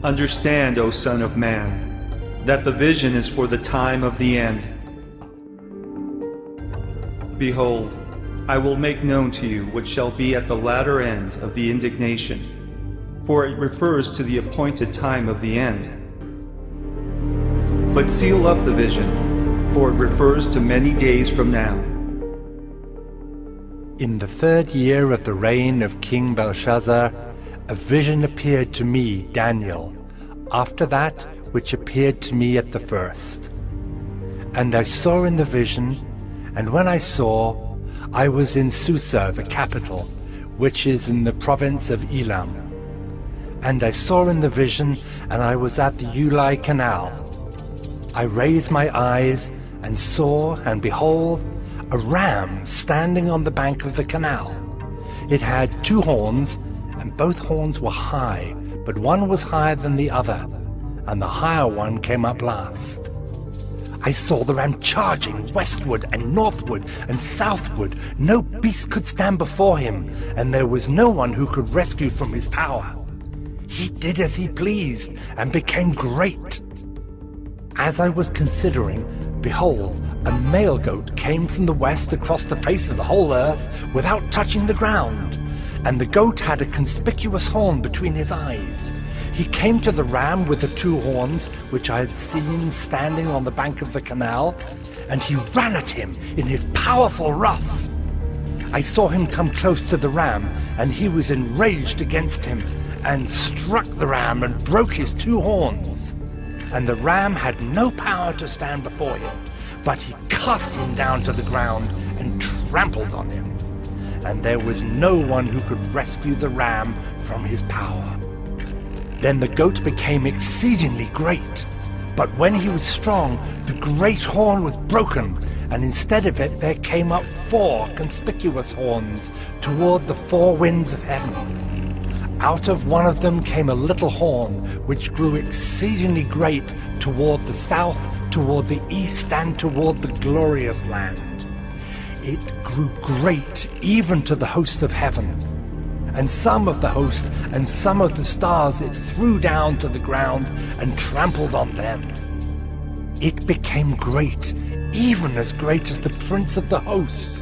Understand, O Son of Man, that the vision is for the time of the end. Behold, I will make known to you what shall be at the latter end of the indignation, for it refers to the appointed time of the end. But seal up the vision, for it refers to many days from now. In the 3rd year of the reign of King Belshazzar, a vision appeared to me, Daniel, after that which appeared to me at the first. And I saw in the vision, and when I saw, I was in Susa, the capital, which is in the province of Elam. And I saw in the vision, and I was at the Ulai Canal. I raised my eyes, and saw, and behold, a ram standing on the bank of the canal. It had 2 horns, and both horns were high, but one was higher than the other, and the higher one came up last. I saw the ram charging westward and northward and southward. No beast could stand before him, and there was no one who could rescue from his power. He did as he pleased, and became great. As I was considering, behold, a male goat came from the west across the face of the whole earth without touching the ground, and the goat had a conspicuous horn between his eyes. He came to the ram with the 2 horns, which I had seen standing on the bank of the canal, and he ran at him in his powerful wrath. I saw him come close to the ram, and he was enraged against him, and struck the ram and broke his 2 horns. And the ram had no power to stand before him, but he cast him down to the ground and trampled on him. And there was no one who could rescue the ram from his power. Then the goat became exceedingly great, but when he was strong, the great horn was broken, and instead of it there came up 4 conspicuous horns toward the 4 winds of heaven. Out of one of them came a little horn, which grew exceedingly great toward the south, toward the east, and toward the glorious land. It grew great even to the host of heaven. And some of the host and some of the stars it threw down to the ground and trampled on them. It became great, even as great as the prince of the host.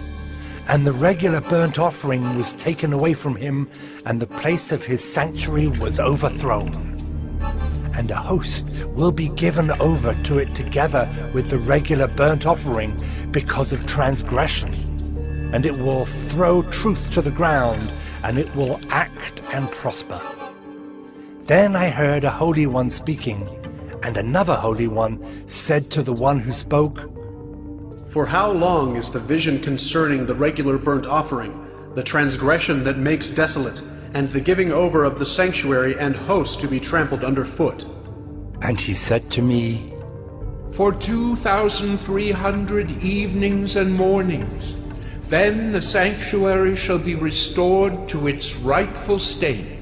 And the regular burnt offering was taken away from him, and the place of his sanctuary was overthrown. And a host will be given over to it together with the regular burnt offering because of transgression. And it will throw truth to the ground, and it will act and prosper. Then I heard a Holy One speaking, and another Holy One said to the one who spoke, For how long is the vision concerning the regular burnt offering, the transgression that makes desolate, and the giving over of the sanctuary and host to be trampled underfoot? And he said to me, For 2,300 evenings and mornings, then the sanctuary shall be restored to its rightful state.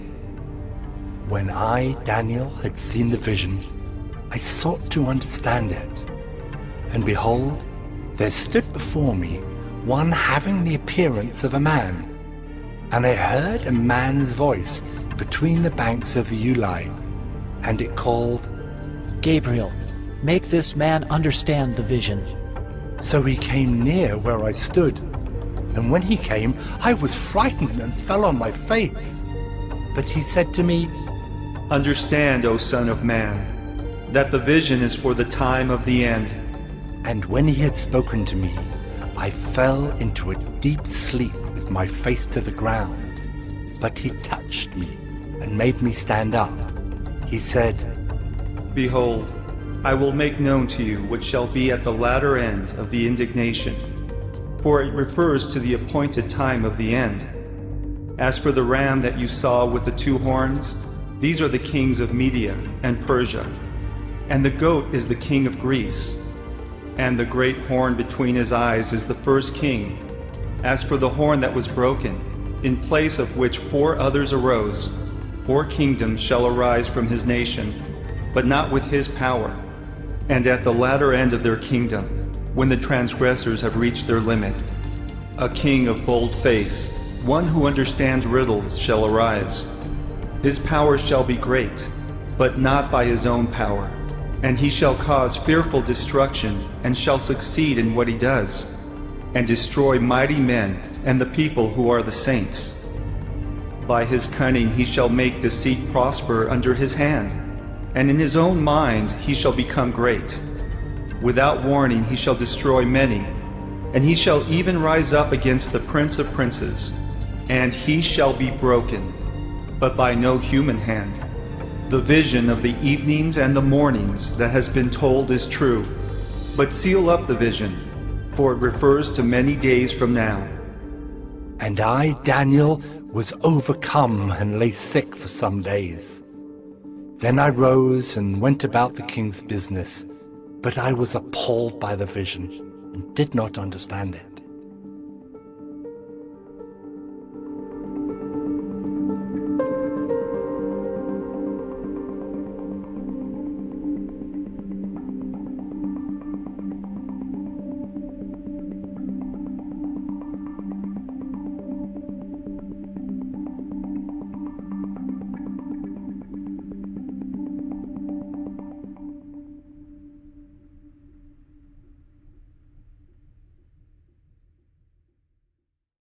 When I, Daniel, had seen the vision, I sought to understand it. And behold, there stood before me one having the appearance of a man. And I heard a man's voice between the banks of the Ulai, and it called, Gabriel, make this man understand the vision. So he came near where I stood. And when he came, I was frightened and fell on my face. But he said to me, Understand, O Son of Man, that the vision is for the time of the end. And when he had spoken to me, I fell into a deep sleep with my face to the ground. But he touched me and made me stand up. He said, Behold, I will make known to you what shall be at the latter end of the indignation, for it refers to the appointed time of the end. As for the ram that you saw with the 2 horns, these are the kings of Media and Persia, and the goat is the king of Greece, and the great horn between his eyes is the first king. As for the horn that was broken, in place of which 4 others arose, 4 kingdoms shall arise from his nation, but not with his power. And at the latter end of their kingdom, when the transgressors have reached their limit, a king of bold face, one who understands riddles, shall arise. His power shall be great, but not by his own power. And he shall cause fearful destruction, and shall succeed in what he does, and destroy mighty men and the people who are the saints. By his cunning he shall make deceit prosper under his hand, and in his own mind he shall become great. Without warning he shall destroy many, and he shall even rise up against the Prince of Princes, and he shall be broken, but by no human hand. The vision of the evenings and the mornings that has been told is true, but seal up the vision, for it refers to many days from now. And I, Daniel, was overcome and lay sick for some days. Then I rose and went about the king's business, but I was appalled by the vision and did not understand it.